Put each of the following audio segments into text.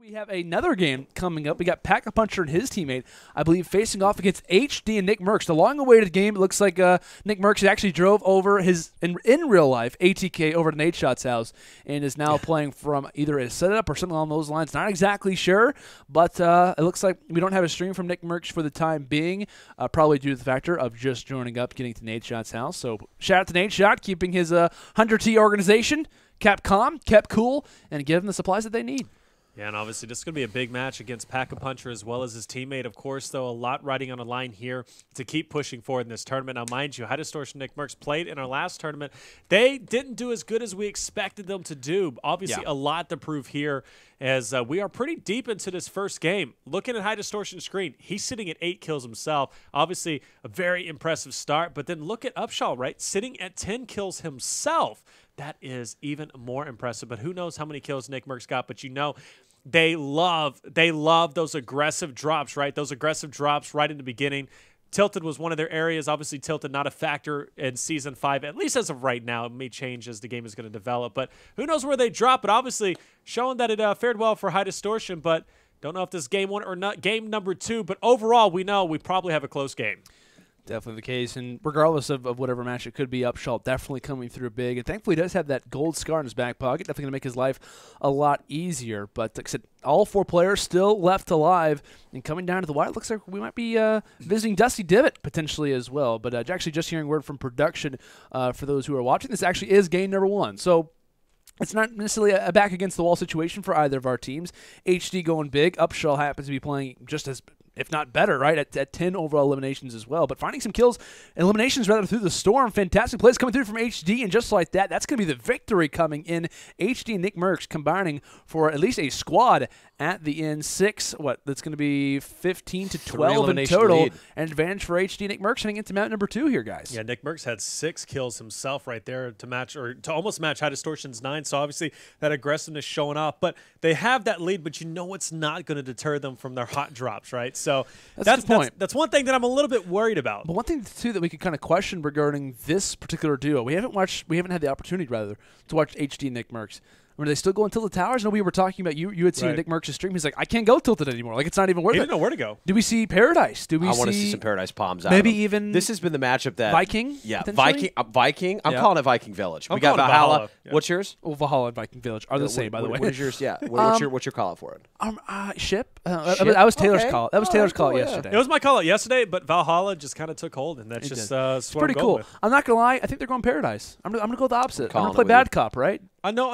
We have another game coming up. We got Pack-a-Puncher and his teammate, I believe, facing off against HD and NICKMERCS. The long-awaited game. It looks like NICKMERCS actually drove over his, in real life, ATK over to Nadeshot's house and is now playing from either a setup or something along those lines. Not exactly sure, but it looks like we don't have a stream from NICKMERCS for the time being, probably due to the factor of just joining up, getting to Nadeshot's house. So shout out to Nadeshot, keeping his 100T organization kept calm, kept cool, and give them the supplies that they need. Yeah, and obviously this is going to be a big match against Pack-a-Puncher as well as his teammate. Of course, though, a lot riding on a line here to keep pushing forward in this tournament. Now, mind you, HighDistortion NICKMERCS played in our last tournament. They didn't do as good as we expected them to do. Obviously, a lot to prove here as we are pretty deep into this first game. Looking at HighDistortion's screen, he's sitting at 8 kills himself. Obviously, a very impressive start. But then look at Upshall, right? Sitting at 10 kills himself. That is even more impressive. But who knows how many kills NICKMERCS got. But you know, they love those aggressive drops, right? Those aggressive drops right in the beginning. Tilted was one of their areas. Obviously, Tilted not a factor in Season 5, at least as of right now. It may change as the game is going to develop. But who knows where they drop. But obviously, showing that it fared well for HighDistortion. But don't know if this is game 1 or not, game number 2. But overall, we know we probably have a close game. Definitely the case, and regardless of whatever match it could be, Upshall definitely coming through big, and thankfully he does have that gold scar in his back pocket, definitely going to make his life a lot easier. But like I said, all 4 players still left alive, and coming down to the wire, it looks like we might be visiting Dusty Divot potentially as well. But actually just hearing word from production for those who are watching, this actually is game number 1. So it's not necessarily a back-against-the-wall situation for either of our teams. HD going big. Upshall happens to be playing just as, if not better, right, at 10 overall eliminations as well. But finding some kills, eliminations rather, through the storm. Fantastic plays coming through from HD, and just like that, that's going to be the victory coming in. HD and NICKMERCS combining for at least a squad at the end. 6, that's going to be 15 to 12 in total. Lead. An advantage for HD and NICKMERCS heading into mount number 2 here, guys. Yeah, NICKMERCS had 6 kills himself right there to match, or to almost match HighDistortion's 9. So obviously that aggressiveness showing off. But they have that lead, but you know it's not going to deter them from their hot drops, right? So that's one thing that I'm a little bit worried about. But one thing too that we could kind of question regarding this particular duo, we haven't had the opportunity rather to watch HD and NICKMERCS. Are they still going Tilted Towers? No, we were talking about you had seen NICKMERCS stream. He's like, I can't go Tilted anymore. Like, it's not even worth it. He didn't know where to go. Do we see Paradise? I want to see some Paradise Palms out. Maybe even this has been the matchup that Viking. Yeah, Viking. I'm calling it Viking Village. We got Valhalla. Yeah. What's yours? Well, Valhalla and Viking Village are the same, by the way. What is yours? Yeah. What's your call out for it? Ship. Ship? That was Taylor's call. That was Taylor's call yesterday. It was my call out yesterday, but Valhalla just kind of took hold, and that's just it's pretty cool. With. I'm not gonna lie. I think they're going Paradise. I'm gonna go the opposite. I'm gonna play bad cop, right? No,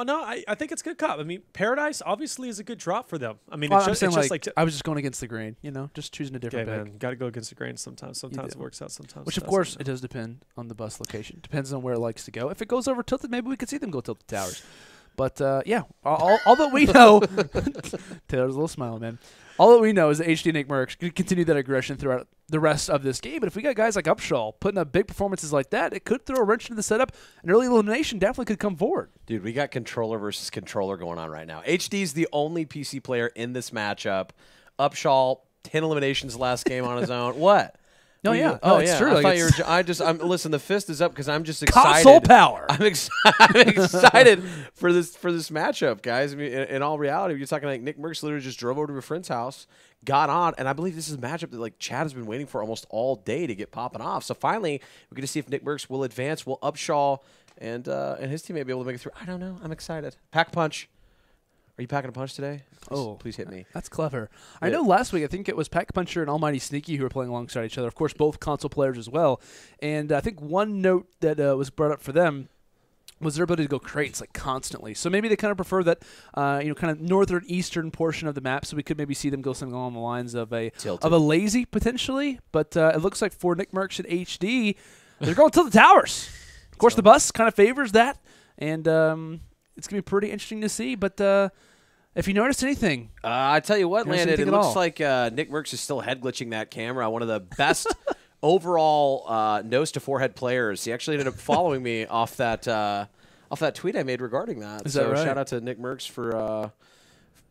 I think it's good cop. I mean, Paradise obviously is a good drop for them. I mean, well, it's just like I was just going against the grain, just choosing a different pick. Got to go against the grain sometimes. Sometimes it works out, sometimes Which, of course, it does depend on the bus location. Depends on where it likes to go. If it goes over Tilted, maybe we could see them go Tilted Towers. But, yeah, all that we know, Taylor's a little smiling, man. All that we know is that HD and NICKMERCS continue that aggression throughout the rest of this game. But if we got guys like Upshall putting up big performances like that, it could throw a wrench into the setup. An early elimination definitely could come forward. Dude, we got controller versus controller going on right now. HD's the only PC player in this matchup. Upshall, 10 eliminations last game on his own. What? No, yeah. Oh, it's true. I thought you were. Listen, the fist is up because I'm just excited. Console power. I'm excited for this matchup, guys. I mean, in all reality, you're talking like NICKMERCS literally just drove over to a friend's house, got on, and I believe this is a matchup that like Chad has been waiting for almost all day to get popping off. So finally, we're going to see if NICKMERCS will advance. Will Upshall and his teammate be able to make it through? I don't know. I'm excited. Pack punch. Are you packing a punch today? Please hit me. That's clever. I know last week, I think it was Pack-a-Puncher and Almighty Sneaky who were playing alongside each other. Of course, both console players as well. And I think one note that was brought up for them was their ability to go crates like constantly. So maybe they kind of prefer that, kind of northern eastern portion of the map. So we could maybe see them go something along the lines of a lazy potentially. But it looks like for NICKMERCS and HD, they're going Tilted Towers. Of course, the bus kind of favors that, and it's gonna be pretty interesting to see. But if you noticed anything, I tell you what, Landon, it looks like NICKMERCS is still head glitching that camera. One of the best overall nose to forehead players. He actually ended up following me off that tweet I made regarding that. Is that right? Shout out to NICKMERCS for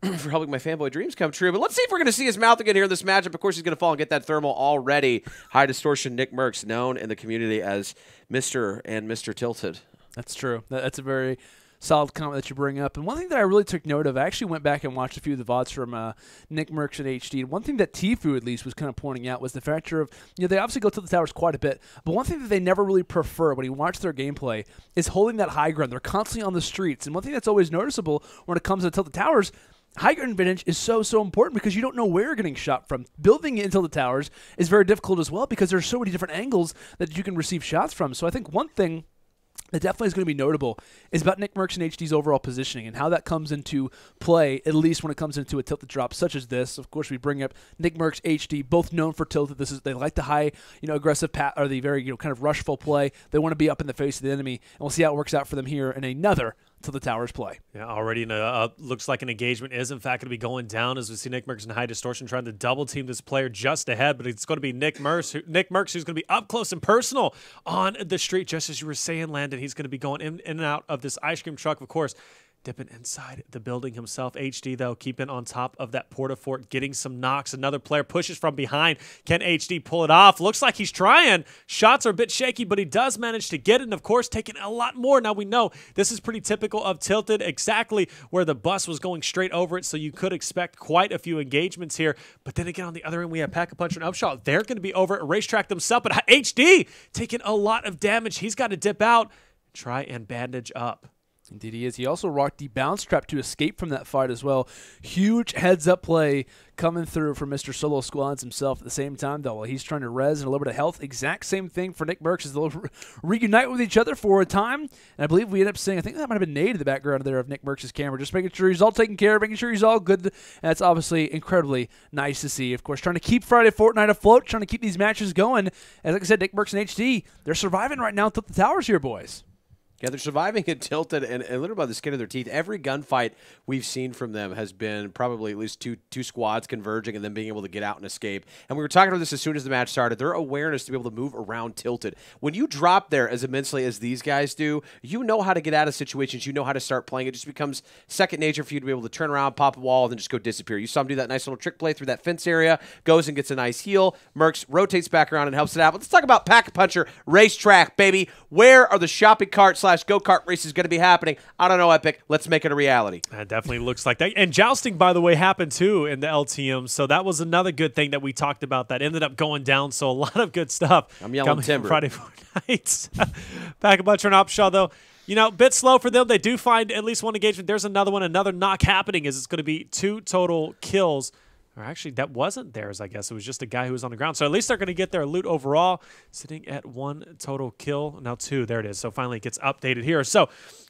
helping my fanboy dreams come true. But let's see if we're going to see his mouth again here in this matchup. Of course, he's going to fall and get that thermal already. HighDistortion NICKMERCS, known in the community as Mr. and Mr. Tilted. That's true. That's a very solid comment that you bring up. And one thing that I really took note of, I actually went back and watched a few of the VODs from NICKMERCS and HD. And one thing that Tfue at least was kind of pointing out was the factor of, they obviously go to the towers quite a bit, but one thing that they never really prefer when you watch their gameplay is holding that high ground. They're constantly on the streets. And one thing that's always noticeable when it comes to Tilted Towers, high ground advantage is so important because you don't know where you're getting shot from. Building into the towers is very difficult as well because there's so many different angles that you can receive shots from. So I think one thing that definitely is going to be notable is about NICKMERCS and HD's overall positioning and how that comes into play, at least when it comes into a tilted drop such as this. Of course, we bring up NICKMERCS, HD, both known for tilted. They like the high, aggressive or the very, kind of rushful play. They want to be up in the face of the enemy, and we'll see how it works out for them here in another to the towers play. Yeah, already looks like an engagement is in fact going to be going down as we see NICKMERCS and HighDistortion trying to double team this player just ahead, but it's going to be NICKMERCS who's going to be up close and personal on the street, just as you were saying, Landon. He's going to be going in and out of this ice cream truck, of course, dipping inside the building himself. HD, though, keeping on top of that porta-fort, getting some knocks. Another player pushes from behind. Can HD pull it off? Looks like he's trying. Shots are a bit shaky, but he does manage to get it, and, of course, taking a lot more. Now, we know this is pretty typical of Tilted, exactly where the bus was going straight over it, so you could expect quite a few engagements here. But then again, on the other end, we have Pack-a-Puncher and Upshall. They're going to be over at Racetrack themselves, but HD taking a lot of damage. He's got to dip out, try and bandage up. Indeed he is. He also rocked the bounce trap to escape from that fight as well. Huge heads-up play coming through from Mr. Solo Squads himself at the same time, though, while he's trying to res and a little bit of health. Exact same thing for NICKMERCS as they'll reunite with each other for a time. And I believe we end up seeing, I think that might have been Nate in the background there of NICKMERCS' camera, just making sure he's all taken care of, making sure he's all good. And that's obviously incredibly nice to see. Of course, trying to keep Friday Fortnite afloat, trying to keep these matches going. As like I said, NICKMERCS and HD, they're surviving right now at the towers here, boys. Yeah, they're surviving at Tilted and literally by the skin of their teeth. Every gunfight we've seen from them has been probably at least two squads converging and then being able to get out and escape. And we were talking about this as soon as the match started. Their awareness to be able to move around Tilted. When you drop there as immensely as these guys do, you know how to get out of situations. You know how to start playing. It just becomes second nature for you to be able to turn around, pop a wall, and then just go disappear. You saw him do that nice little trick play through that fence area, goes and gets a nice heal. Mercs rotates back around and helps it out. But let's talk about Pack-a-Puncher Racetrack, baby. Where are the shopping cart / go-kart races going to be happening? I don't know, Epic. Let's make it a reality. That definitely looks like that. And jousting, by the way, happened too in the LTM. So that was another good thing that we talked about that ended up going down. So a lot of good stuff. I'm yelling timber. Friday Fortnite. Pack-a-Puncher and Upshall, though, bit slow for them. They do find at least one engagement. There's another one, another knock happening as it's going to be 2 total kills. Or actually, that wasn't theirs, I guess. It was just a guy who was on the ground. So at least they're going to get their loot overall, sitting at 1 total kill. Now 2. There it is. So finally it gets updated here. So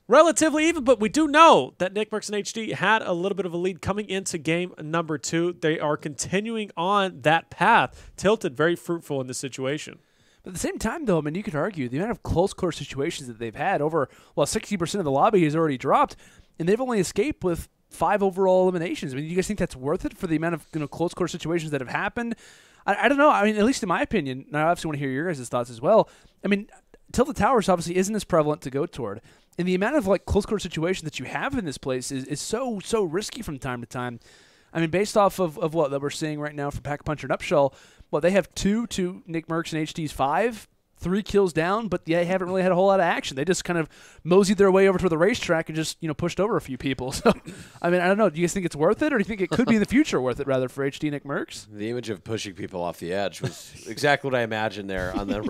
relatively even, but we do know that NICKMERCS and HD had a little bit of a lead coming into game number 2. They are continuing on that path. Tilted, very fruitful in this situation. But at the same time, though, you could argue the amount of close quarter situations that they've had, over, 60% of the lobby has already dropped, and they've only escaped with 5 overall eliminations. Do you guys think that's worth it for the amount of close quarter situations that have happened? I don't know. At least in my opinion, and I obviously want to hear your guys' thoughts as well. Tilted Towers obviously isn't as prevalent to go toward, and the amount of close quarter situations that you have in this place is so risky from time to time. Based off of what that we're seeing right now from Pack-a-Puncher and Upshall, they have 2 to NICKMERCS and HD's 5. 3 kills down, but they haven't really had a whole lot of action. They just kind of moseyed their way over to the racetrack and just, pushed over a few people. So, I don't know. Do you guys think it's worth it, or do you think it could be in the future worth it, rather, for HD NICKMERCS? The image of pushing people off the edge was exactly what I imagined there on the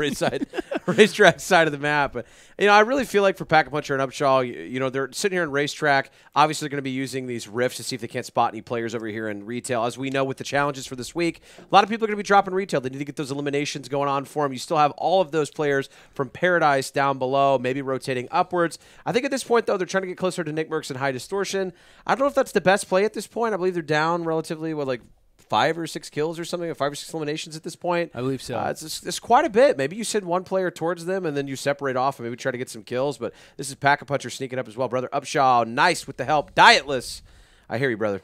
racetrack side of the map. But, I really feel like for Pack-a-Puncher and Upshall, they're sitting here in racetrack. Obviously, they're going to be using these rifts to see if they can't spot any players over here in retail. As we know with the challenges for this week, a lot of people are going to be dropping retail. They need to get those eliminations going on for them. You still have all of those players from Paradise down below, maybe rotating upwards. I think at this point, though, they're trying to get closer to NICKMERCS and HighDistortion. I don't know if that's the best play at this point. I believe they're down relatively, 5 or 6 kills or something, or 5 or 6 eliminations at this point. I believe so. It's quite a bit. Maybe you send one player towards them and then you separate off and maybe try to get some kills. But this is Pack-a-Puncher sneaking up as well. Brother Upshall, nice with the help. Dietless. I hear you, brother.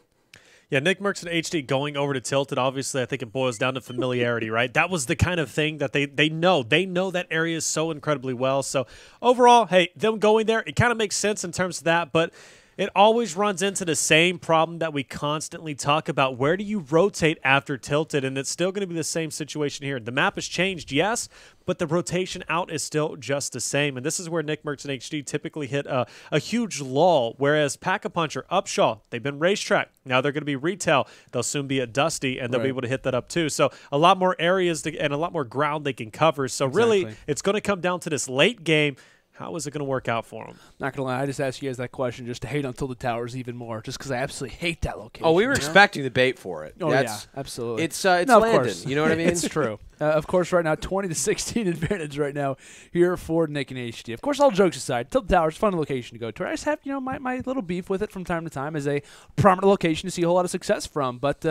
Yeah, NICKMERCS and HD going over to Tilted, obviously, I think it boils down to familiarity, right? That was the kind of thing that they know. They know that area so incredibly well. So overall, hey, them going there, it kind of makes sense in terms of that. But It always runs into the same problem that we constantly talk about. Where do you rotate after tilted? And it's still going to be the same situation here. The map has changed, yes, but the rotation out is still just the same. And this is where NICKMERCS and HD typically hit a huge lull, whereas Pack-a-Puncher, Upshall, they've been racetrack. Now they're going to be retail. They'll soon be at Dusty, and they'll be able to hit that up too. So a lot more areas and a lot more ground they can cover. So really, it's going to come down to this late game. How is it going to work out for them? Not going to lie, I just asked you guys that question just to hate on Tilted Towers even more, just because I absolutely hate that location. Oh, we were expecting the bait for it. Oh, yeah, absolutely. It's Landon, you know what I mean? It's true. Of course, right now, 20-16 advantage right now here for Nick and HD. Of course, all jokes aside, Tilted Towers, fun location to go to. I just have, my little beef with it from time to time as a prominent location to see a whole lot of success from. But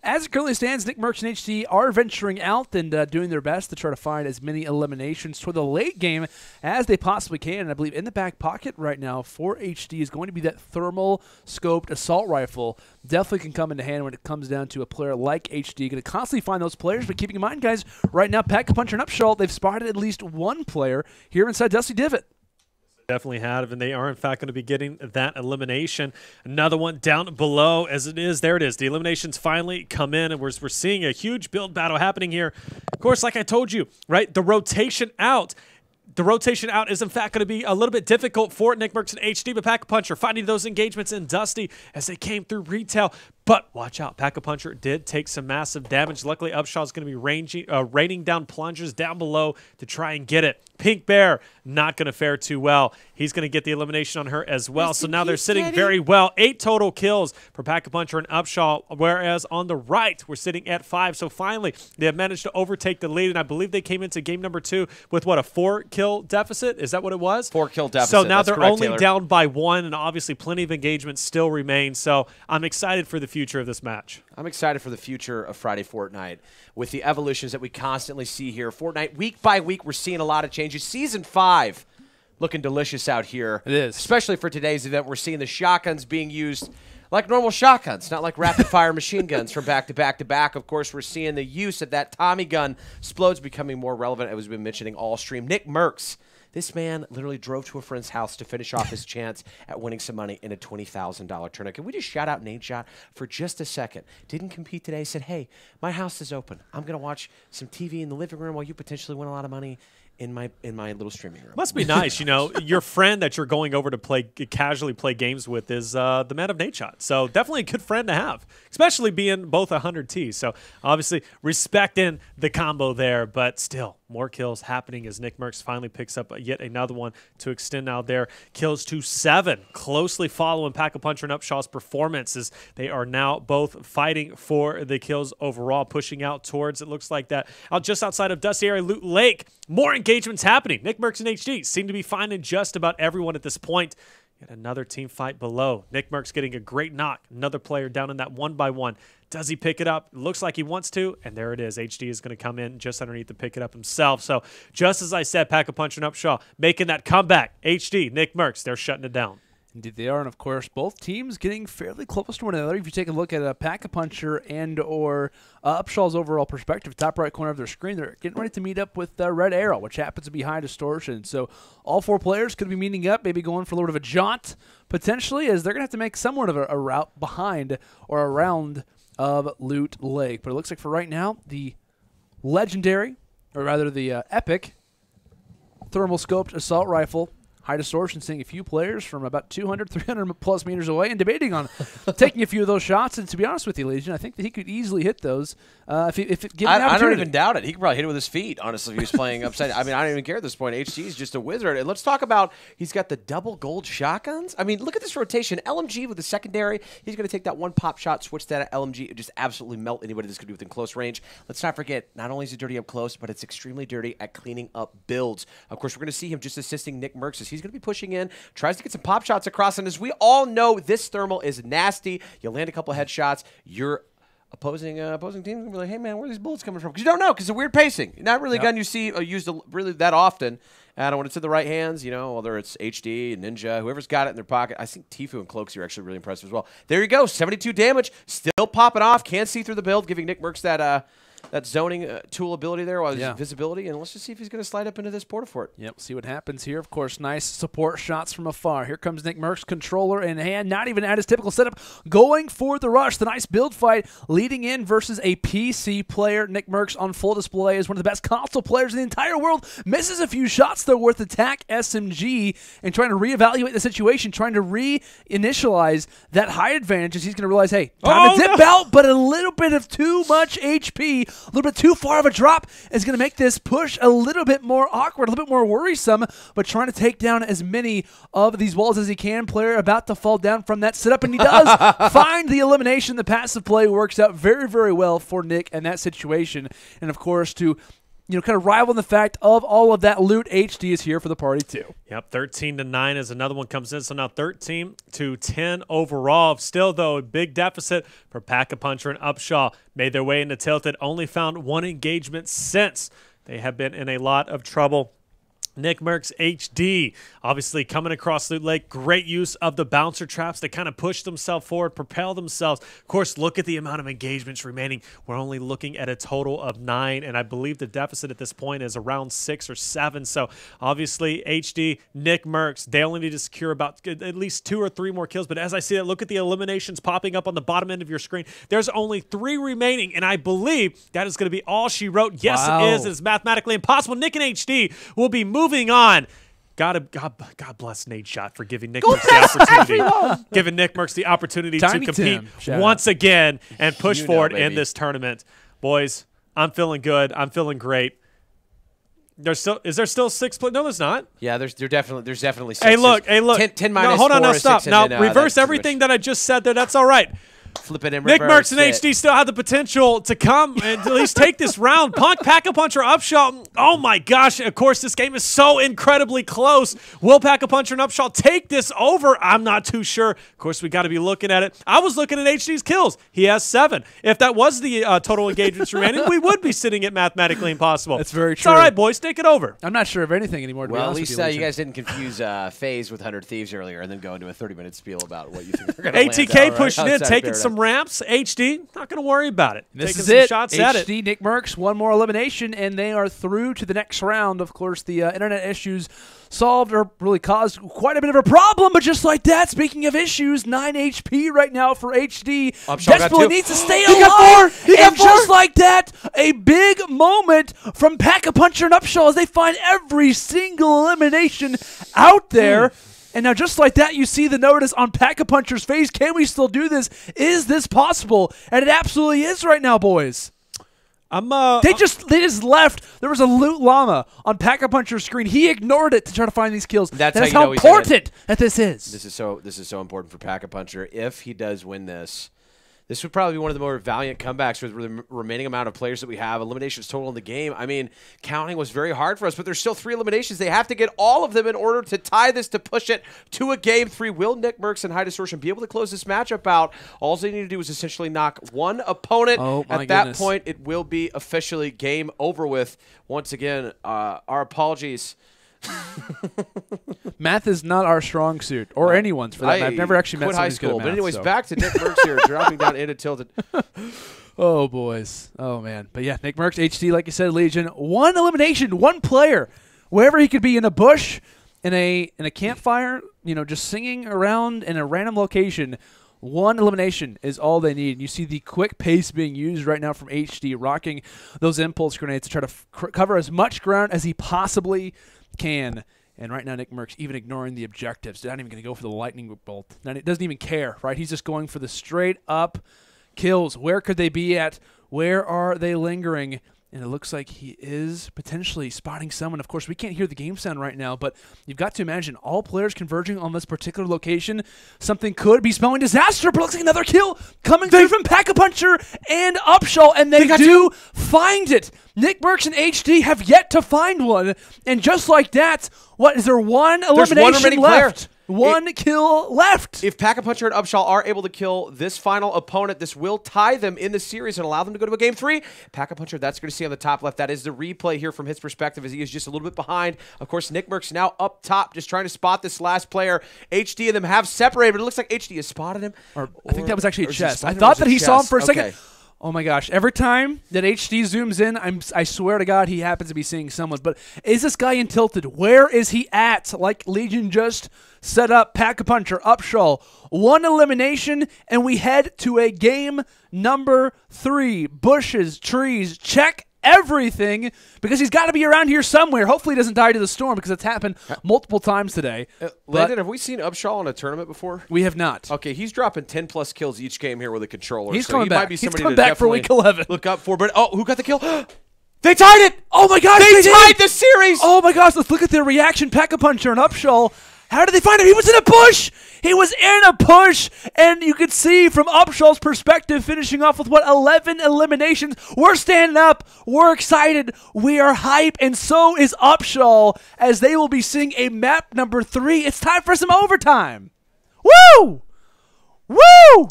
as it currently stands, NICKMERCS and HD are venturing out and doing their best to try to find as many eliminations toward the late game as they possibly can. And I believe in the back pocket right now for HD is going to be that thermal scoped assault rifle. Definitely can come into hand when it comes down to a player like HD. Going to constantly find those players, but keeping in mind, guys, right now, Pack-a-Puncher and Upshall, they've spotted at least one player here inside Dusty Divot. Definitely have, and they are, in fact, going to be getting that elimination. Another one down below as it is. There it is. The eliminations finally come in, and we're seeing a huge build battle happening here. Of course, like I told you, right, the rotation out. The rotation out is, in fact, going to be a little bit difficult for NICKMERCS and HD, but Pack-a-Puncher finding those engagements in Dusty as they came through retail. But watch out, Pack-a-Puncher did take some massive damage. Luckily, Upshall is going to be raining down plungers down below to try and get it. Pink Bear, not going to fare too well. He's going to get the elimination on her as well. So now they're sitting very well. 8 total kills for Pack-a-Puncher and Upshall, whereas on the right, we're sitting at 5. So finally, they have managed to overtake the lead, and I believe they came into game number 2 with, what, a 4-kill deficit? Is that what it was? 4-kill deficit. So now they're correct, only Taylor. down by 1, and obviously plenty of engagements still remain. So I'm excited for the future of this match. I'm excited for the future of Friday Fortnite with the evolutions that we constantly see here. Fortnite, week by week, we're seeing a lot of changes. Season 5 looking delicious out here. It is. Especially for today's event. We're seeing the shotguns being used like normal shotguns, not like rapid-fire machine guns from back to back to back. Of course, we're seeing the use of that Tommy gun. Explodes becoming more relevant, as we've been mentioning all stream. NICKMERCS. This man literally drove to a friend's house to finish off his chance at winning some money in a $20,000 tournament. Can we just shout out Nate Shot for just a second? Didn't compete today. Said, hey, my house is open. I'm going to watch some TV in the living room while you potentially win a lot of money in my little streaming room. Must be nice, your friend that you're going over to casually play games with is the man of Nate Shot. So definitely a good friend to have, especially being both 100T. So obviously respecting the combo there, but still more kills happening as NICKMERCS finally picks up yet another one to extend now their kills to 7. Closely following Pack-a-Puncher and Upshall's performances. They are now both fighting for the kills overall, pushing out towards, it looks like that, out just outside of Dusty area, Loot Lake. More engagements happening. NICKMERCS and HD seem to be finding just about everyone at this point. Yet another team fight below. NICKMERCS getting a great knock. Another player down in that 1-by-1. Does he pick it up? Looks like he wants to, and there it is. HD is going to come in just underneath to pick it up himself. So just as I said, Pack-a-Puncher and Upshall making that comeback. HD, NICKMERCS, they're shutting it down. Indeed they are, and of course, both teams getting fairly close to one another. If you take a look at Pack-a-Puncher and or Upshall's overall perspective, top right corner of their screen, they're getting ready to meet up with Red Arrow, which happens to be HighDistortion. So all 4 players could be meeting up, maybe going for a little bit of a jaunt, potentially, as they're going to have to make somewhat of a route behind or around of Loot Lake. But it looks like for right now, the legendary, or rather the epic, thermal scoped assault rifle HighDistortion seeing a few players from about 200, 300 plus meters away and debating on taking a few of those shots. And to be honest with you, Legion, I think that he could easily hit those if given the opportunity. I don't even doubt it. He could probably hit it with his feet, honestly, if he was playing upside. I mean, I don't even care at this point. HC is just a wizard. And let's talk about, he's got the double gold shotguns. I mean, look at this rotation. LMG with the secondary. He's going to take that one pop shot, switch that at LMG, and just absolutely melt anybody that's going to be within close range. Let's not forget, not only is it dirty up close, but it's extremely dirty at cleaning up builds. Of course, we're going to see him just assisting NICKMERCS as he's going to be pushing in, tries to get some pop shots across, and as we all know, this thermal is nasty. You land a couple headshots, your opposing team is going to be like, hey, man, where are these bullets coming from? Because you don't know, because it's a weird pacing. Not really a gun you see used really that often. And when it's in the right hands, whether it's HD, Ninja, whoever's got it in their pocket. I think Tfue and Cloaksy are actually really impressive as well. There you go, 72 damage, still popping off. Can't see through the build, giving NICKMERCS zoning tool ability there, while his visibility, and let's just see if he's going to slide up into this porta fort. Yep, see what happens here. Of course, nice support shots from afar. Here comes NICKMERCS, controller in hand, not even at his typical setup, going for the rush. The nice build fight leading in versus a PC player. NICKMERCS on full display is one of the best console players in the entire world. Misses a few shots, though, worth attack SMG, and trying to reevaluate the situation, trying to reinitialize that height advantage as he's going to realize, hey, time to dip out, but a little bit of too much HP, a little bit too far of a drop is going to make this push a little bit more awkward, a little bit more worrisome, but trying to take down as many of these walls as he can. Player about to fall down from that setup, and he does find the elimination. The passive play works out very, very well for Nick in that situation. And, of course, to kind of rival in the fact of all of that loot, HD is here for the party too. Yep, 13-9 as another one comes in. So now 13-10 overall. Still, though, a big deficit for Pack-a-Puncher and Upshall. Made their way into Tilted, only found one engagement since. They have been in a lot of trouble. NICKMERCS HD, obviously coming across Loot Lake. Great use of the bouncer traps. They kind of push themselves forward, propel themselves. Of course, look at the amount of engagements remaining. We're only looking at a total of 9, and I believe the deficit at this point is around 6 or 7. So, obviously, HD, NICKMERCS, they only need to secure about at least 2 or 3 more kills. But as I see it, look at the eliminations popping up on the bottom end of your screen. There's only 3 remaining, and I believe that is going to be all she wrote. Yes, wow. it is. It's mathematically impossible. Nick and HD will be moving on. God bless Nate Shot for giving NICKMERCS the opportunity, to compete once again and push forward in this tournament. Boys, I'm feeling good. I'm feeling great. Is there still 6 players? No, there's not. Yeah, there's definitely 6. Hey, look. 10 minus no, hold on, 4 now stop. Now reverse everything that I just said there. That's all right. Flip it in reverse. NICKMERCS and HD still have the potential to come and at least take this round. Pack-a-Puncher, Upshall. Oh my gosh! Of course, this game is so incredibly close. Will Pack-a-Puncher and Upshall take this over? I'm not too sure. Of course, we got to be looking at it. I was looking at HD's kills. He has 7. If that was the total engagements remaining, we would be sitting at mathematically impossible. That's very true. It's all right, boys. Take it over. I'm not sure of anything anymore. To well, be at honest least with you guys didn't confuse FaZe with 100 Thieves earlier, and then go into a 30-minute spiel about what you think they're going to ATK pushing in, taking some ramps. HD, not going to worry about it. This taking is some it. shots at it. HD, NICKMERCS, one more elimination, and they are through to the next round. Of course, the internet issues solved or really caused quite a bit of a problem, but just like that, speaking of issues, 9 HP right now for HD. Desperately needs to stay alive. He got 4. Just like that, a big moment from Pack-a-Puncher and Upshall as they find every single elimination out there. And now just like that, you see the notice on Pack-a-Puncher's face. Can we still do this? Is this possible? And it absolutely is right now, boys. They just left. There was a loot llama on Pack-a-Puncher's screen. He ignored it to try to find these kills. That's how important that this is. This is so important for Pack-a-Puncher. If he does win this, this would probably be one of the more valiant comebacks with the remaining amount of players that we have. Eliminations total in the game. I mean, counting was very hard for us, but there's still 3 eliminations. They have to get all of them in order to tie this, to push it to a game 3. Will NICKMERCS and HighDistortion be able to cloose this matchup out? All they need to do is essentially knock one opponent. At that point, it will be officially game over with. Once again, our apologies. Math is not our strong suit, or anyone's for that matter. I've never actually met someone who's good at math. But anyways, back to NICKMERCS here, dropping down into Tilted. Oh, boys. Oh, man. But yeah, NICKMERCS HD, like you said, Legion, 1 elimination, 1 player. Wherever he could be, in a bush, in a campfire, just singing around in a random location. 1 elimination is all they need. You see the quick pace being used right now from HD, rocking those impulse grenades to try to cover as much ground as he possibly can. And right now, NICKMERCS even ignoring the objectives. Not even going to go for the lightning bolt. It doesn't even care, right? He's just going for the straight-up kills. Where could they be at? Where are they lingering? And it looks like he is potentially spotting someone. Of course, we can't hear the game sound right now, but you've got to imagine all players converging on this particular location. Something could be spelling disaster, but looks like another kill coming through from Pack-a-Puncher and Upshall, and they do find it. NICKMERCS and HD have yet to find one, and just like that, what is there? 1 elimination left. One kill left. If Pack-a-Puncher and Upshall are able to kill this final opponent, this will tie them in the series and allow them to go to a game 3. Pack-a-Puncher, that's going to see on the top left. That is the replay here from his perspective, as he is just a little bit behind. Of course, NICKMERCS now up top, just trying to spot this last player. HD and them have separated, but it looks like HD has spotted him. I think that was actually a chest. I thought that he saw him for a second. Oh my gosh! Every time that HD zooms in, I swear to God, he happens to be seeing someone. But is this guy in Tilted? Where is he at? Like Legion just set up Pack-a-Puncher, Upshall, 1 elimination, and we head to a game number 3. Bushes, trees, check everything, because he's got to be around here somewhere. Hopefully he doesn't die to the storm, because it's happened multiple times today. Landon, have we seen Upshall in a tournament before? We have not. Okay, he's dropping 10-plus kills each game here with a controller. He's so coming he back. Might be He's somebody coming to back for week 11. Look up for. But who got the kill? They tied it! Oh my gosh, They did! tied the series! Oh my gosh, let's look at their reaction. Pack-a-Puncher and Upshall. How did they find him? He was in a push! He was in a push! And you could see from Upshall's perspective, finishing off with, 11 eliminations. We're standing up. We're excited. We are hype. And so is Upshall, as they will be seeing a map number 3. It's time for some overtime. Woo! Woo!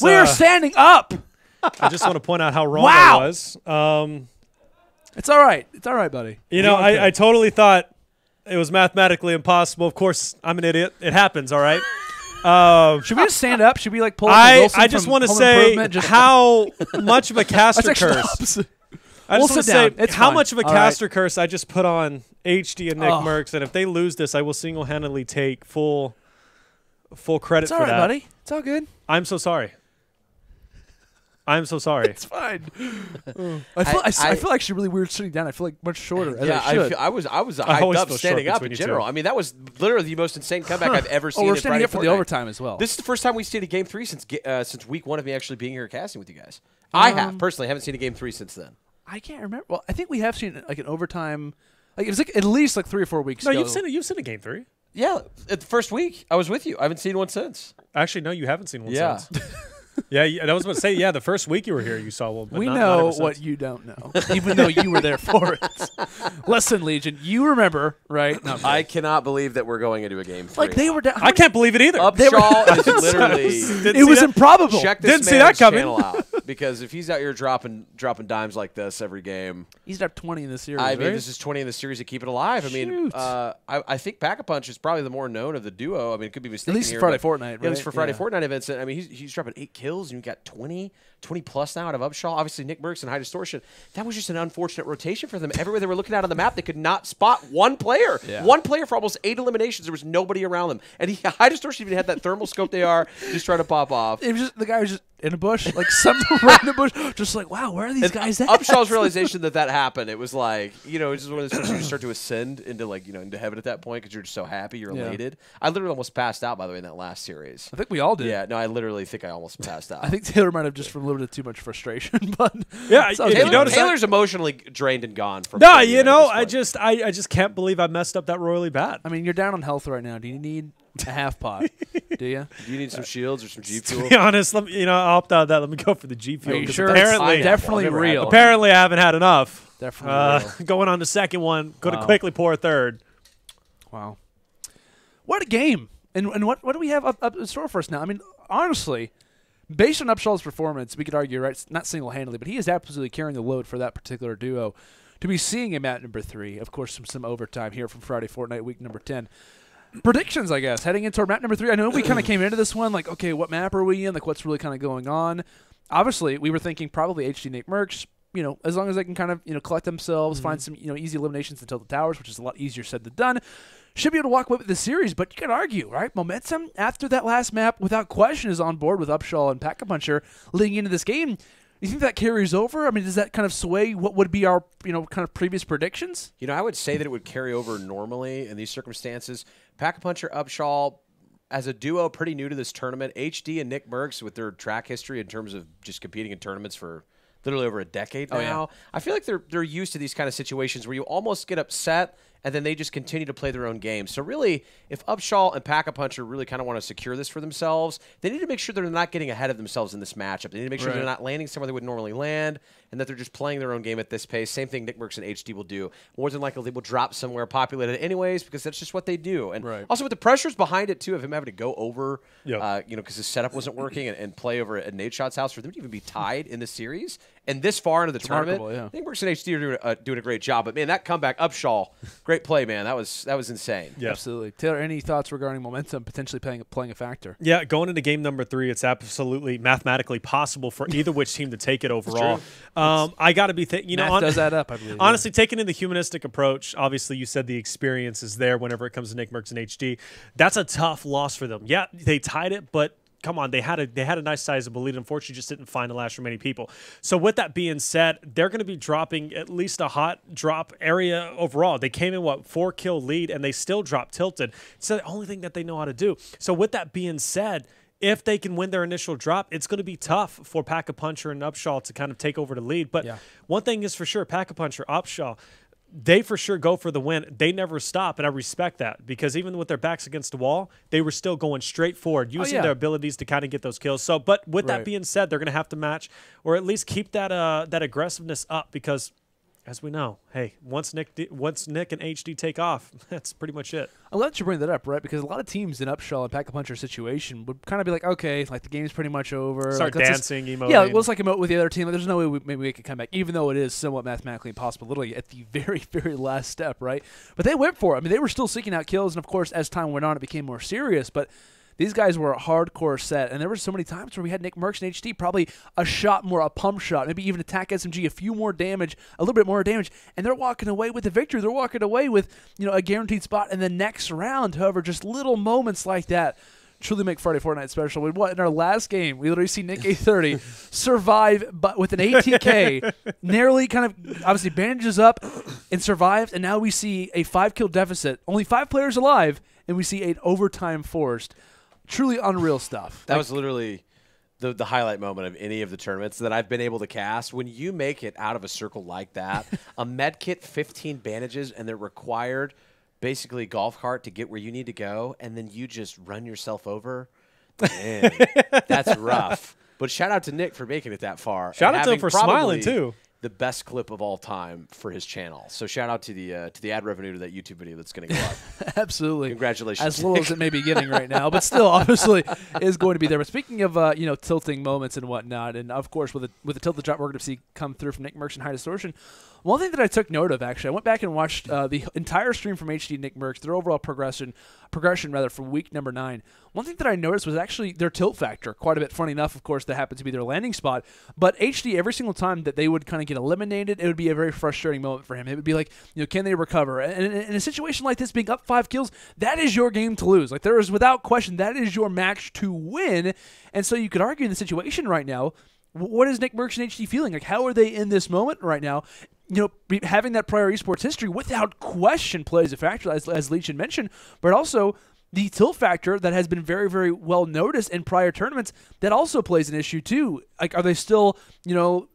We are standing up. I just want to point out how wrong Wow. I was. It's all right. It's all right, buddy. You know, Okay. I totally thought it was mathematically impossible. Of course, I'm an idiot. It happens, all right? Should we just stand up? Should we like pull up the Wilson I just from want to Home say Improvement? Just how much of a That's caster actually the curse. opposite. I We'll just want sit to say down. It's how fine. much of a All right. caster curse I just put on HD and Oh. NICKMERCS, and if they lose this, I will single-handedly take full credit It's all for right, that. buddy. It's all good. I'm so sorry. I'm so sorry. It's fine. I feel actually really weird sitting down. I feel like much shorter. As Yeah, I should. I was hyped always up feel standing short up in between you general. two. I mean, that was literally the most insane comeback I've ever seen. Oh, we're in standing Friday up for the Fortnite. overtime as well. This is the first time we've seen a game 3 since week 1 of me actually being here casting with you guys. I have personally haven't seen a game 3 since then. I can't remember. Well, I think we have seen like an overtime. Like it was like at least like 3 or 4 weeks No, ago. you've seen a game 3. Yeah, at the first week I was with you. I haven't seen one since. Actually, no, you haven't seen one Yeah. since. Yeah, I was about to say, yeah, the first week you were here, you saw one. But We not know ever since. what you don't know, even though you were there for it. Listen, Legion, you remember, right? No, I cannot believe that we're going into a game 3. like they were down. I can't believe it either. Upshall is literally. It was improbable. Check this Didn't see man's that coming. channel out, because if he's out here dropping dimes like this every game, He's up 20 in this series. I mean, right? this is 20 in the series to keep it alive. I mean, Shoot. I think Pack-a-Punch is probably the more known of the duo. I mean, it could be mistaken least here, Friday but- Fortnite, Yeah, at right? least for Friday Yeah. Fortnite events. I mean, he's dropping 8 kills, and you got 20 plus now out of Upshall. Obviously, NICKMERCS and HighDistortion. That was just an unfortunate rotation for them. Everywhere they were looking at on the map, they could not spot one player. Yeah. One player for almost 8 eliminations. There was nobody around them. And HighDistortion even had that thermal scope they are just trying to pop off. It was just the guy was just in a bush, like some random bush, just like, wow, where are these guys at? Upshall's realization that happened, it was like, it's just one of those things where you start to ascend into into heaven at that point because you're just so happy, you're Yeah. elated. I literally almost passed out, by the way, in that last series. I think we all did. Yeah, no, I literally think I almost passed out. I think Taylor might have just from a little bit too much frustration, but Yeah, it's all if good. you notice that- Taylor's emotionally drained and gone. From No, playing you at know, this I point. just can't believe I messed up that royally bad. I mean, you're down on health right now. Do you need a half pot? Do you? Do you need some shields or some G To fuel? be honest, I'll opt out of that. Let me go for the G Are fuel. you 'cause sure? Apparently, It's definitely I've never had real. one. apparently, I haven't had enough. Definitely real. Going on to second one. Going to Wow. quickly pour a third. Wow. What a game. And what do we have up in store for us now? I mean, honestly, based on Upshall's performance, we could argue, right, not single-handedly, but he is absolutely carrying the load for that particular duo. To be seeing him at number 3, of course, some overtime here from Friday Fortnite week number 10. Predictions, I guess, heading into our map number 3. I know we kind of came into this one like, okay, what map are we in? Like, what's really kind of going on? Obviously, we were thinking probably HD NICKMERCS, as long as they can kind of, collect themselves, find some, easy eliminations until the towers, which is a lot easier said than done. Should be able to walk away with the series, but you can argue, right? Momentum after that last map, without question, is on board with Upshall and Pack-a-Puncher leading into this game. You think that carries over? I mean, does that kind of sway what would be our, kind of previous predictions? I would say that it would carry over normally in these circumstances. Pack-a-Puncher, Upshall, as a duo, pretty new to this tournament. HD and NICKMERCS, with their track history in terms of just competing in tournaments for literally over a decade now. Oh, yeah. I feel like they're used to these kind of situations where you almost get upset and then they just continue to play their own game. So really, if Upshall and Pack-a-Puncher really kind of want to secure this for themselves, they need to make sure they're not getting ahead of themselves in this matchup. They need to make sure they're not landing somewhere they would normally land and that they're just playing their own game at this pace. Same thing NICKMERCS and HD will do. More than likely, they will drop somewhere populated anyways because that's just what they do. And also with the pressures behind it, too, of him having to go over, because his setup wasn't working and play over at Nate Shot's house, for them to even be tied in the series and this far into the tournament, remarkable, yeah. NICKMERCS and HD are doing a great job. But, man, that comeback, Upshall, Great play, man. That was insane. Yeah. Absolutely. Taylor, any thoughts regarding momentum potentially playing a factor? Yeah, going into game number 3, it's absolutely mathematically possible for either which team to take it overall. I got to be Math does add up, I believe. Honestly, taking in the humanistic approach, obviously you said the experience is there whenever it comes to NICKMERCS and HD. That's a tough loss for them. Yeah, they tied it, but come on, they had a nice sizable lead. Unfortunately, just didn't find the last remaining people. So with that being said, they're going to be dropping at least a hot drop area overall. They came in, 4-kill lead, and they still dropped tilted. It's the only thing that they know how to do. So with that being said, if they can win their initial drop, it's going to be tough for Pack-a-Puncher and Upshall to kind of take over the lead. But one thing is for sure, Pack-a-Puncher, Upshall, they for sure go for the win. They never stop, and I respect that because even with their backs against the wall, they were still going straight forward, using their abilities to kind of get those kills. So, but with that being said, they're going to have to match or at least keep that that aggressiveness up because, as we know, hey, once Nick and HD take off, that's pretty much it. I'm glad you bring that up, right? Because a lot of teams in Upshall and Pack-a-Puncher situation would kind of be like, okay, like the game's pretty much over. Start like, dancing, emoting. Yeah, let's like emote with the other team. Like, there's no way maybe we could come back, even though it is somewhat mathematically impossible, literally at the very, very last step, right? But they went for it. I mean, they were still seeking out kills, and of course, as time went on, it became more serious. But these guys were a hardcore set, and there were so many times where we had NICKMERCS and HD probably a shot more, a pump shot, maybe even attack SMG, a few more damage, a little bit more damage, and they're walking away with the victory. They're walking away with, a guaranteed spot in the next round. However, just little moments like that truly make Friday Fortnite special. In our last game, we literally see Nick 830 survive but with an ATK, narrowly kind of obviously bandages up and survives, and now we see a 5-kill deficit, only 5 players alive, and we see an overtime forced. Truly unreal stuff. That was literally the highlight moment of any of the tournaments that I've been able to cast. When you make it out of a circle like that, a med kit, 15 bandages, and they're required basically golf cart to get where you need to go, and then you just run yourself over. Man, that's rough. But shout out to Nick for making it that far. Shout out to him for smiling too. The best clip of all time for his channel. So shout out to the ad revenue to that YouTube video that's going to go up. Absolutely. Congratulations. As little as it may be getting right now, but still obviously is going to be there. But speaking of tilting moments and whatnot, and of course with the tilted drop we're going to see come through from NICKMERCS and HighDistortion, one thing that I took note of, actually, I went back and watched the entire stream from HD NICKMERCS, their overall progression from week number 9. One thing that I noticed was actually their tilt factor, quite a bit. Funny enough, of course, that happened to be their landing spot. But HD, every single time that they would kind of get eliminated, it would be a very frustrating moment for him. It would be like, can they recover? And in a situation like this, being up 5 kills, that is your game to lose. Like, there is, without question, that is your match to win. And so you could argue in the situation right now, what is NICKMERCS and HD feeling? Like, how are they in this moment right now? Having that prior esports history without question plays a factor, as Leach had mentioned, but also the tilt factor that has been very, very well noticed in prior tournaments, that also plays an issue too. Like, are they still,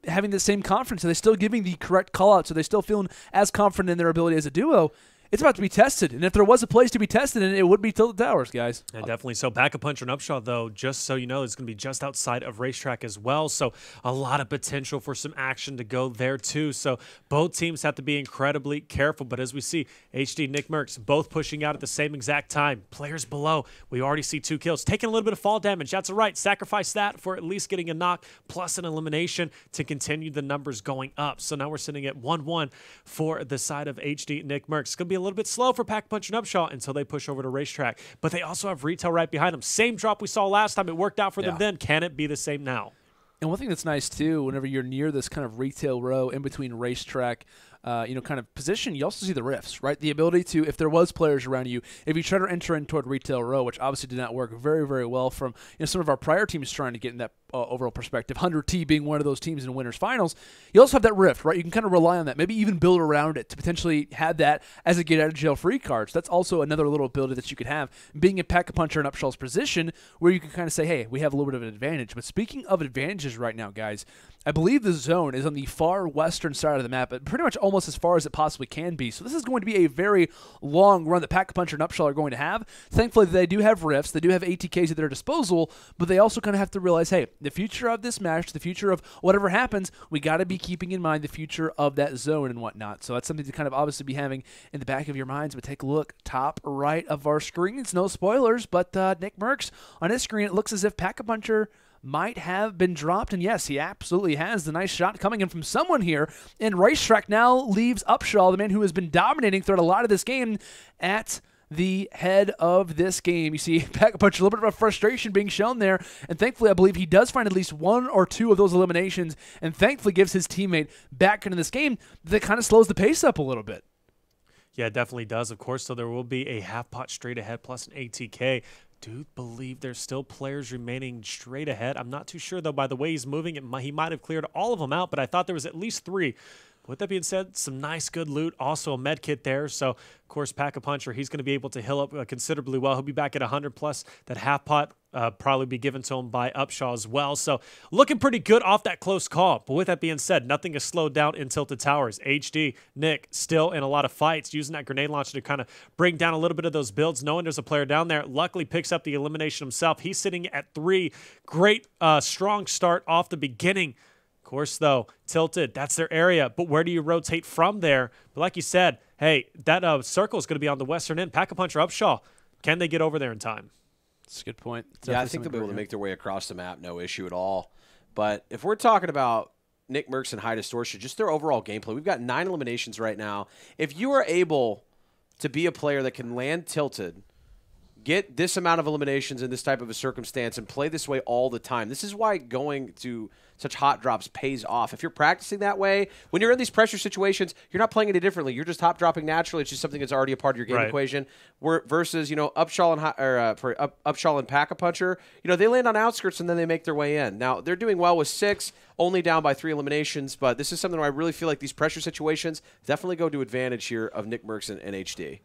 having the same confidence? Are they still giving the correct call-outs? Are they still feeling as confident in their ability as a duo? It's about to be tested, and if there was a place to be tested, it would be Tilted Towers, guys. And definitely so. Pack-a-Puncher and Upshall, though, just so you know, is going to be just outside of racetrack as well, so a lot of potential for some action to go there, too. So both teams have to be incredibly careful, but as we see, HD and NICKMERCS both pushing out at the same exact time. Players below, we already see 2 kills. Taking a little bit of fall damage, that's right. Sacrifice that for at least getting a knock plus an elimination to continue the numbers going up. So now we're sitting at 1-1 for the side of HD and NICKMERCS. It's going to be a little bit slow for Pack-a-Puncher and Upshall until they push over to racetrack. But they also have retail right behind them. Same drop we saw last time. It worked out for them then. Can it be the same now? And one thing that's nice, too, whenever you're near this kind of retail row in between racetrack, kind of position, you also see the rifts, right? The ability to, if there was players around you, if you try to enter in toward retail row, which obviously did not work very, very well from some of our prior teams trying to get in that overall perspective, 100T being one of those teams in winners finals, you also have that rift, right? You can kind of rely on that, maybe even build around it to potentially have that as a get out of jail free card. So that's also another little ability that you could have, being in Pack-a-Puncher and Upshall's position, where you can kind of say, hey, we have a little bit of an advantage. But speaking of advantages right now, guys, I believe the zone is on the far western side of the map, but pretty much almost as far as it possibly can be. So this is going to be a very long run that Pack-a-Puncher and Upshall are going to have. Thankfully, they do have rifts. They do have ATKs at their disposal, but they also kind of have to realize, hey, the future of this match, the future of whatever happens, we got to be keeping in mind the future of that zone and whatnot. So that's something to kind of obviously be having in the back of your minds. But take a look, top right of our screen. It's no spoilers, but NICKMERCS on his screen, it looks as if Pack-a-Puncher might have been dropped. And yes, he absolutely has. The nice shot coming in from someone here. And Racetrack now leaves Upshall, the man who has been dominating throughout a lot of this game, at the head of this game. You see Pack-a-Punch, a little bit of frustration being shown there, and thankfully I believe he does find at least one or two of those eliminations, and thankfully gives his teammate back into this game. That kind of slows the pace up a little bit. Yeah, it definitely does, of course. So there will be a half pot straight ahead plus an ATK. Do believe there's still players remaining straight ahead. I'm not too sure, though, by the way he's moving. He might have cleared all of them out, but I thought there was at least 3. With that being said, some nice, good loot. Also a med kit there. So, of course, Pack-a-Puncher, he's going to be able to heal up considerably well. He'll be back at 100 plus. That half pot probably be given to him by Upshall as well. So, looking pretty good off that close call. But with that being said, nothing is slowed down in Tilted Towers. HD, Nick, still in a lot of fights, using that grenade launcher to kind of bring down a little bit of those builds, knowing there's a player down there. Luckily picks up the elimination himself. He's sitting at 3. Great, strong start off the beginning. Of course, though, Tilted, that's their area. But where do you rotate from there? But like you said, hey, that circle is going to be on the western end. Pack-a-Puncher, Upshall, can they get over there in time? That's a good point. Yeah, I think they'll be able to make their way across the map, no issue at all. But if we're talking about NICKMERCS and HighDistortion, just their overall gameplay, we've got 9 eliminations right now. If you are able to be a player that can land Tilted, get this amount of eliminations in this type of a circumstance, and play this way all the time, this is why going to such hot drops pays off. If you're practicing that way, when you're in these pressure situations, you're not playing it differently. You're just hot dropping naturally. It's just something that's already a part of your game equation. Versus, Upshall and Upshall and Pack-a-Puncher, they land on outskirts and then they make their way in. Now they're doing well with 6, only down by 3 eliminations, but this is something where I really feel like these pressure situations definitely go to advantage here of NICKMERCS and HD.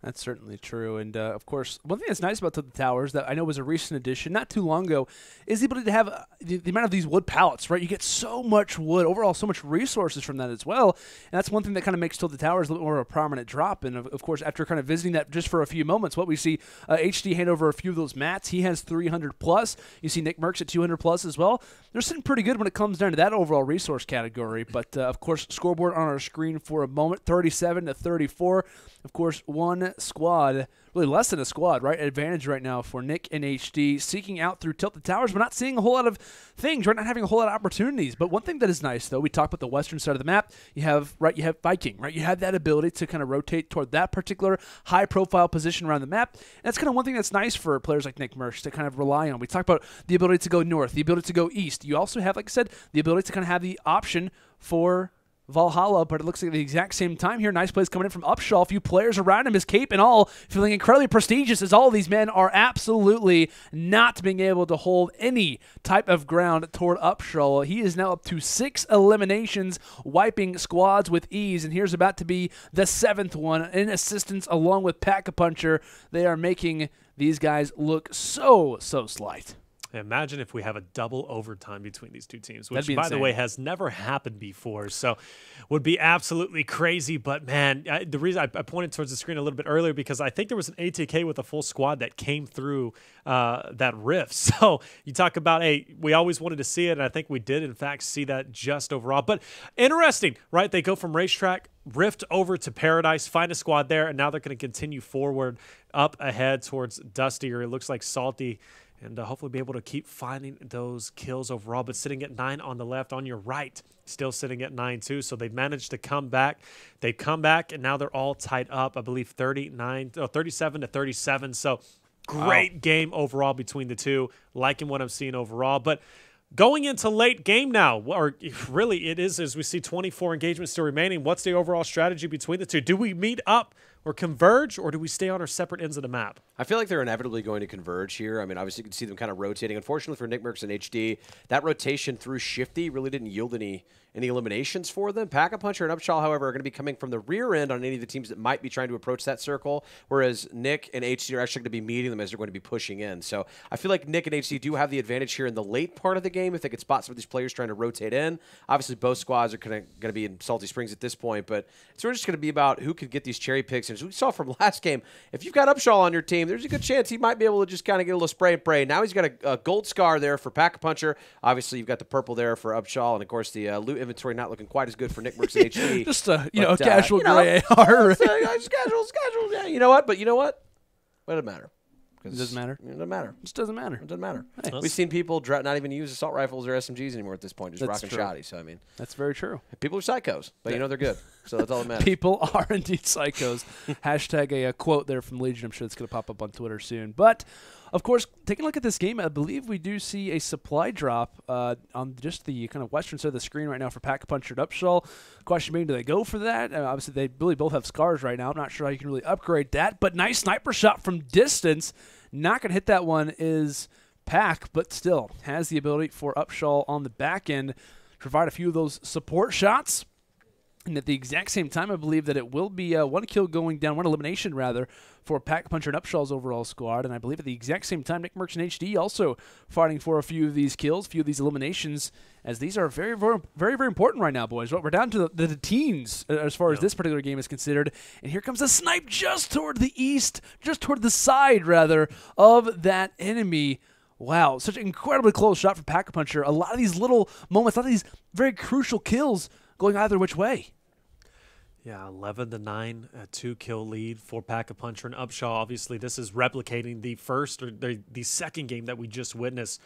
That's certainly true. And, of course, one thing that's nice about the towers that I know was a recent addition not too long ago is the ability to have the amount of these wood pallets, right? You get so much wood, overall so much resources from that as well. And that's one thing that kind of makes Tilted Towers a little more of a prominent drop. And, of course, after kind of visiting that just for a few moments, what we see HD hand over a few of those mats. He has 300 plus. You see NICKMERCS at 200 plus as well. They're sitting pretty good when it comes down to that overall resource category. But, of course, scoreboard on our screen for a moment, 37 to 34. Of course, one squad, really less than a squad, right? Advantage right now for Nick and HD, seeking out through Tilted Towers, but not seeing a whole lot of things, right? Not having a whole lot of opportunities. But one thing that is nice, though, we talked about the western side of the map. You have Viking, right? You have that ability to kind of rotate toward that particular high-profile position around the map. And that's kind of one thing that's nice for players like NICKMERCS to kind of rely on. We talked about the ability to go north, the ability to go east. You also have, like I said, the ability to kind of have the option for Valhalla, but it looks like at the exact same time here. Nice plays coming in from Upshall. A few players around him, his cape and all, feeling incredibly prestigious as all of these men are absolutely not being able to hold any type of ground toward Upshall. He is now up to 6 eliminations, wiping squads with ease, and here's about to be the 7th one in assistance along with Pack-a-Puncher. They are making these guys look so slight. Imagine if we have a double overtime between these two teams, which, That'd be by insane. the way, has never happened before. So would be absolutely crazy. But, man, the reason I pointed towards the screen a little bit earlier because I think there was an ATK with a full squad that came through that rift. So you talk about, hey, we always wanted to see it, and I think we did, in fact, see that just overall. But interesting, right? They go from Racetrack, rift over to Paradise, find a squad there, and now they're going to continue forward up ahead towards Dusty, or it looks like Salty, and hopefully be able to keep finding those kills overall. But sitting at 9 on the left, on your right, still sitting at 9 too. So they've managed to come back. They've come back, and now they're all tied up, I believe 37 to 37. So great game overall between the two. Liking what I'm seeing overall. But going into late game now, or really it is as we see 24 engagements still remaining, what's the overall strategy between the two? Do we meet up or converge, or do we stay on our separate ends of the map? I feel like they're inevitably going to converge here. I mean, obviously you can see them kind of rotating. Unfortunately for NICKMERCS and HD, that rotation through Shifty really didn't yield any eliminations for them. Pack-a-Puncher and Upshall, however, are going to be coming from the rear end on any of the teams that might be trying to approach that circle, whereas Nick and HD are actually going to be meeting them as they're going to be pushing in. So I feel like Nick and HD do have the advantage here in the late part of the game if they could spot some of these players trying to rotate in. Obviously, both squads are going to be in Salty Springs at this point, but it's really just going to be about who could get these cherry picks. And as we saw from last game, if you've got Upshall on your team, there's a good chance he might be able to just kind of get a little spray and pray. Now he's got a gold scar there for Pack-a-Puncher. Obviously, you've got the purple there for Upshall, and of course the loot inventory not looking quite as good for NICKMERCS and HD. Just a casual gray AR. Just casual. Yeah, you know what? But you know what? What does it matter? It doesn't matter. It doesn't matter. It just doesn't matter. It doesn't matter. Hey. We've seen people not even use assault rifles or SMGs anymore at this point, just That's rocking true. shotties. So, I mean, That's very true. people are psychos, but they're good. So that's all that matters. People are indeed psychos. Hashtag a quote there from Legion. I'm sure it's going to pop up on Twitter soon. But, of course, taking a look at this game, I believe we do see a supply drop on just the kind of western side of the screen right now for Pack-a-Puncher and Upshall. Question being, do they go for that? Obviously, they really both have scars right now. I'm not sure how you can really upgrade that. But nice sniper shot from distance. Not going to hit that one is Pack, but still has the ability for Upshall on the back end to provide a few of those support shots. And at the exact same time, I believe that it will be one kill going down, one elimination rather, for Pack-a-Puncher and Upshall's overall squad. And I believe at the exact same time, NICKMERCS and HD also fighting for a few of these kills, a few of these eliminations, as these are very, very, very, very important right now, boys. We're down to the teens as far as this particular game is considered. And here comes a snipe just toward the east, just toward the side, rather, of that enemy. Wow, such an incredibly close shot from Pack-a-Puncher. A lot of these little moments, a lot of these very crucial kills going either which way. Yeah, 11-9, a 2-kill lead for Pack-a-Puncher and Upshall. Obviously, this is replicating the first or the second game that we just witnessed,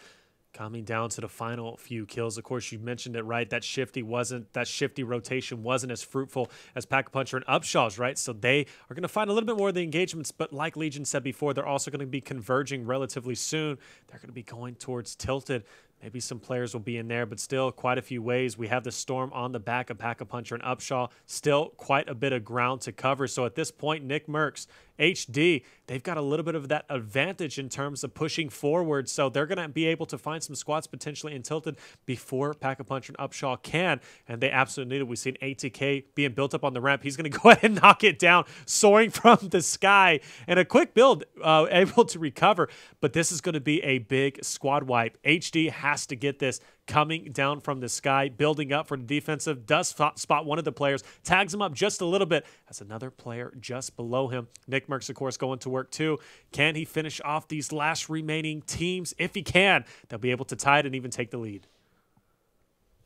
coming down to the final few kills. Of course, you mentioned it right. That shifty rotation wasn't as fruitful as Pack-a-Puncher and Upshall's, right? So they are going to find a little bit more of the engagements, but like Legion said before, they're also going to be converging relatively soon. They're going to be going towards Tilted. Maybe some players will be in there, but still quite a few ways. We have the Storm on the back of Pack-a-Puncher and Upshall. Still quite a bit of ground to cover. So at this point, NICKMERCS, HD, they've got a little bit of that advantage in terms of pushing forward. So they're going to be able to find some squads potentially in Tilted before Pack-a-Puncher and Upshall can. And they absolutely need it. We've seen ATK being built up on the ramp. He's going to go ahead and knock it down, soaring from the sky. And a quick build, able to recover. But this is going to be a big squad wipe. HD has to get this coming down from the sky, building up for the defensive, does spot one of the players, tags him up just a little bit, has another player just below him. NICKMERCS, of course, going to work too. Can he finish off these last remaining teams? If he can, they'll be able to tie it and even take the lead.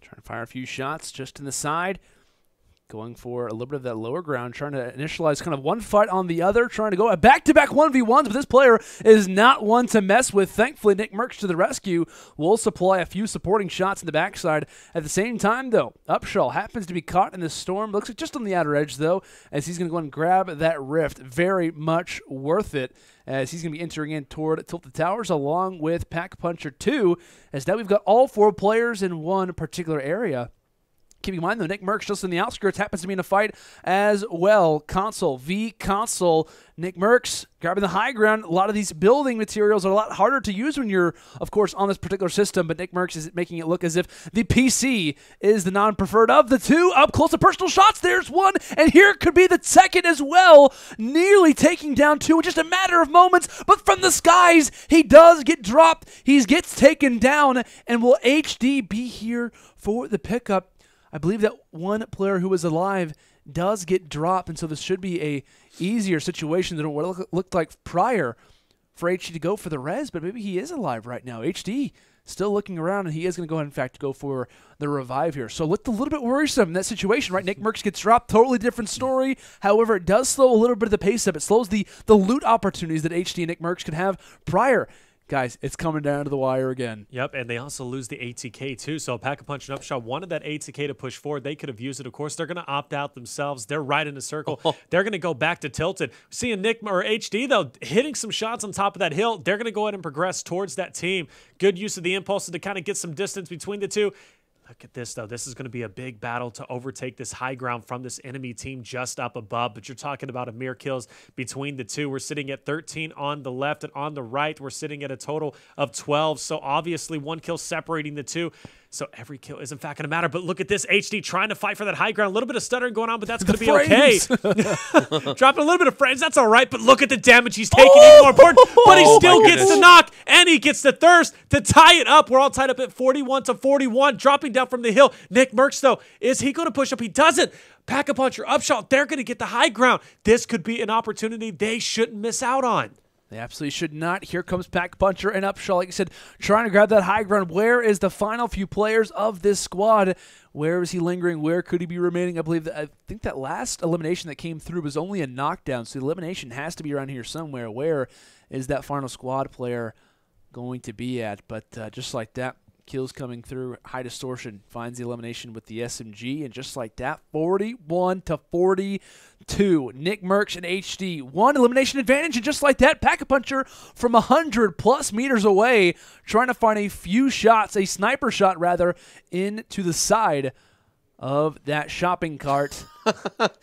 Trying to fire a few shots just in the side. Going for a little bit of that lower ground, trying to initialize kind of one fight on the other, trying to go back-to-back 1v1s, but this player is not one to mess with. Thankfully, NICKMERCS to the rescue will supply a few supporting shots in the backside. At the same time, though, Upshall happens to be caught in the storm. Looks like just on the outer edge, though, as he's going to go and grab that rift. Very much worth it, as he's going to be entering in toward Tilted Towers along with Pack-a-Puncher 2, as now we've got all 4 players in one particular area. Keep in mind, though, NICKMERCS just in the outskirts happens to be in a fight as well. Console v Console. NICKMERCS grabbing the high ground. A lot of these building materials are a lot harder to use when you're, of course, on this particular system, but NICKMERCS is making it look as if the PC is the non-preferred of the two. Up close to personal shots. There's one, and here could be the second as well. Nearly taking down 2 in just a matter of moments, but from the skies, he does get dropped. He gets taken down, and will HD be here for the pickup? I believe that one player who was alive does get dropped, and so this should be a easier situation than what it looked like prior for HD to go for the res, but maybe he is alive right now. HD still looking around, and he is going to go ahead, in fact, go for the revive here. So looked a little bit worrisome in that situation, right? NICKMERCS gets dropped, totally different story. However, it does slow a little bit of the pace up. It slows the loot opportunities that HD and NICKMERCS could have prior. Guys, it's coming down to the wire again. Yep, and they also lose the ATK too. So Pack-a-Puncher and Upshall wanted that ATK to push forward. They could have used it. Of course, they're going to opt out themselves. They're right in the circle. They're going to go back to Tilted. Seeing HD, though, hitting some shots on top of that hill. They're going to go ahead and progress towards that team. Good use of the impulses to kind of get some distance between the two. Look at this, though. This is going to be a big battle to overtake this high ground from this enemy team just up above. But you're talking about a mere kills between the two. We're sitting at 13 on the left, and on the right, we're sitting at a total of 12. So obviously, 1 kill separating the two. So every kill is, in fact, going to matter. But look at this, HD trying to fight for that high ground. A little bit of stuttering going on, but that's going to be okay. Dropping a little bit of frames, that's all right. But look at the damage he's taking, even more important. But he still gets the knock, and he gets the thirst to tie it up. We're all tied up at 41-41, dropping down from the hill. NICKMERCS, though, is he going to push up? He doesn't. Pack-a-Puncher, Upshall, they're going to get the high ground. This could be an opportunity they shouldn't miss out on. They absolutely should not. Here comes Pack-a-Puncher and Upshall, like you said, trying to grab that high ground. Where is the final few players of this squad? Where is he lingering? Where could he be remaining? I think that last elimination that came through was only a knockdown, so the elimination has to be around here somewhere. Where is that final squad player going to be at? But just like that, kills coming through. HighDistortion finds the elimination with the SMG, and just like that, 41-42. NICKMERCS and HD, one elimination advantage, and just like that, Pack-a-Puncher from 100+ meters away, trying to find a few shots, a sniper shot rather, into the side of that shopping cart.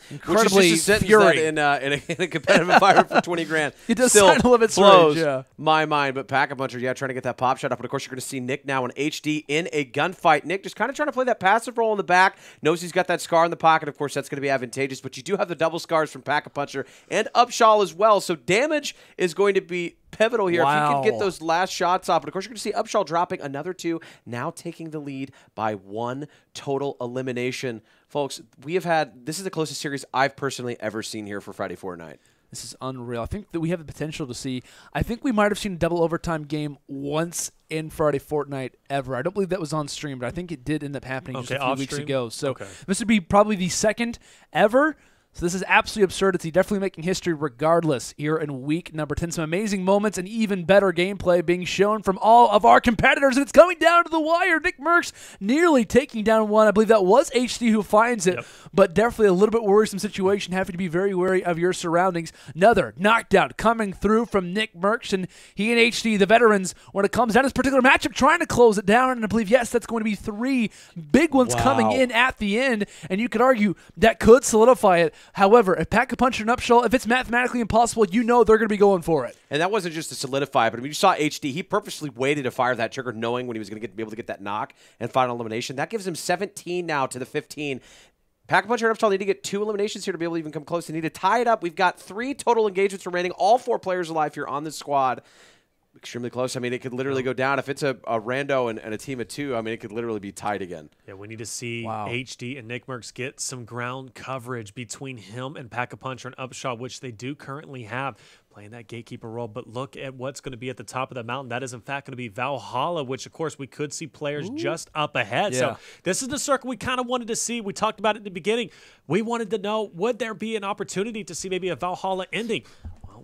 Incredibly fury in a competitive environment for 20 grand. It does still sound a little bit blows strange, yeah. my mind. But Pack-a-Puncher, yeah, trying to get that pop shot up. And of course, you're going to see Nick now in HD in a gunfight. Nick just kind of trying to play that passive role in the back. Knows he's got that scar in the pocket. Of course, that's going to be advantageous. But you do have the double scars from Pack-a-Puncher and Upshall as well. So damage is going to be pivotal here. Wow. If you can get those last shots off. But of course, you're going to see Upshall dropping another 2, now taking the lead by 1 total elimination. Folks, this is the closest series I've personally ever seen here for Friday Fortnite. This is unreal. I think that we have the potential to see, I think we might have seen a double overtime game once in Friday Fortnite ever. I don't believe that was on stream, but I think it did end up happening just a few weeks ago. So this would be probably the second ever. So this is absolutely absurdity. Definitely making history regardless here in week number 10. Some amazing moments and even better gameplay being shown from all of our competitors. And it's coming down to the wire. NICKMERCS nearly taking down one. I believe that was HD who finds it. Yep. But definitely a little bit worrisome situation. Having to be very wary of your surroundings. Another knockdown coming through from NICKMERCS. And he and HD, the veterans, when it comes down to this particular matchup, trying to close it down. And I believe, yes, that's going to be 3 big ones coming in at the end. And you could argue that could solidify it. However, if Pack-a-Puncher and Upshall, if it's mathematically impossible, you know they're going to be going for it. And that wasn't just to solidify, but I mean, you saw HD. He purposely waited to fire that trigger knowing when he was going to be able to get that knock and final elimination. That gives him 17 now to the 15. Pack-a-Puncher and Upshall need to get 2 eliminations here to be able to even come close. They need to tie it up. We've got 3 total engagements remaining. All 4 players alive here on this squad. Extremely close. I mean, it could literally go down. If it's a rando and a team of 2, I mean, it could literally be tied again. Yeah, we need to see HD and NICKMERCS get some ground coverage between him and Pack-a-Puncher and Upshall, which they do currently have, playing that gatekeeper role. But look at what's going to be at the top of the mountain. That is, in fact, going to be Valhalla, which, of course, we could see players just up ahead. Yeah. So this is the circle we kind of wanted to see. We talked about it in the beginning. We wanted to know, would there be an opportunity to see maybe a Valhalla ending?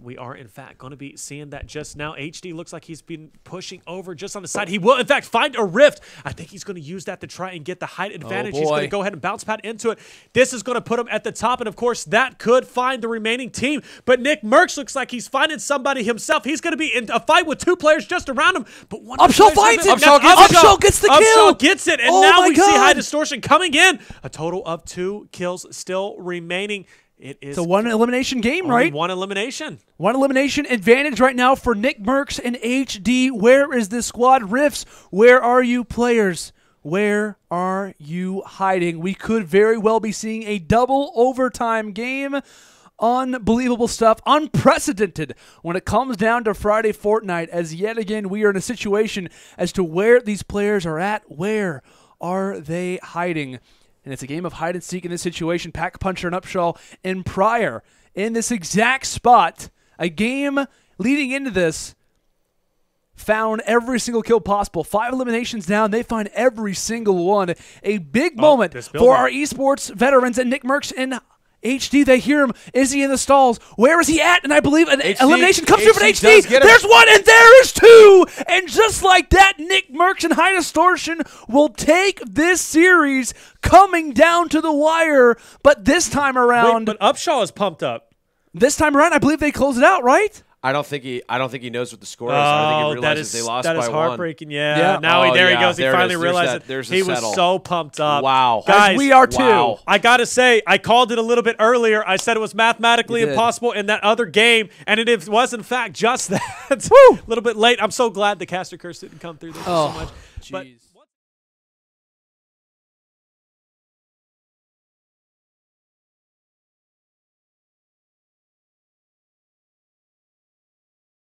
We are, in fact, going to be seeing that just now. HD looks like he's been pushing over just on the side. He will, in fact, find a rift. I think he's going to use that to try and get the height advantage. He's going to go ahead and bounce pad into it. This is going to put him at the top, and, of course, that could find the remaining team. But NICKMERCS looks like he's finding somebody himself. He's going to be in a fight with 2 players just around him. But one Upshall finds it. Upshall gets the kill. Upshall gets it, and now we see HighDistortion coming in. A total of 2 kills still remaining. It's a 1 elimination game, right? 1 elimination. 1 elimination advantage right now for NICKMERCS and HD. Where is this squad? Rifts, where are you, players? Where are you hiding? We could very well be seeing a double overtime game. Unbelievable stuff. Unprecedented when it comes down to Friday Fortnite, as yet again we are in a situation as to where these players are at. Where are they hiding? And it's a game of hide and seek in this situation. Pack-a-Puncher and Upshall in prior in this exact spot. A game leading into this found every single kill possible. 5 eliminations down. They find every single one. A big moment for our esports veterans and NICKMERCS and HD. They hear him. Is he in the stalls? Where is he at? And I believe an elimination comes through from HD. There's 1 and there is 2. And just like that, NICKMERCS and HighDistortion will take this series coming down to the wire. But this time around, but Upshall is pumped up. This time around, I believe they close it out, right? I don't think he knows what the score is. I don't think he realizes they lost by 1. That is heartbreaking. Yeah. Now there he goes. He finally realized it. He was so pumped up. Wow. Guys, we are too. Wow. I got to say, I called it a little bit earlier. I said it was mathematically impossible in that other game, and it was, in fact, just that. A little bit late. I'm so glad the caster curse didn't come through. Thank you so much. Jeez.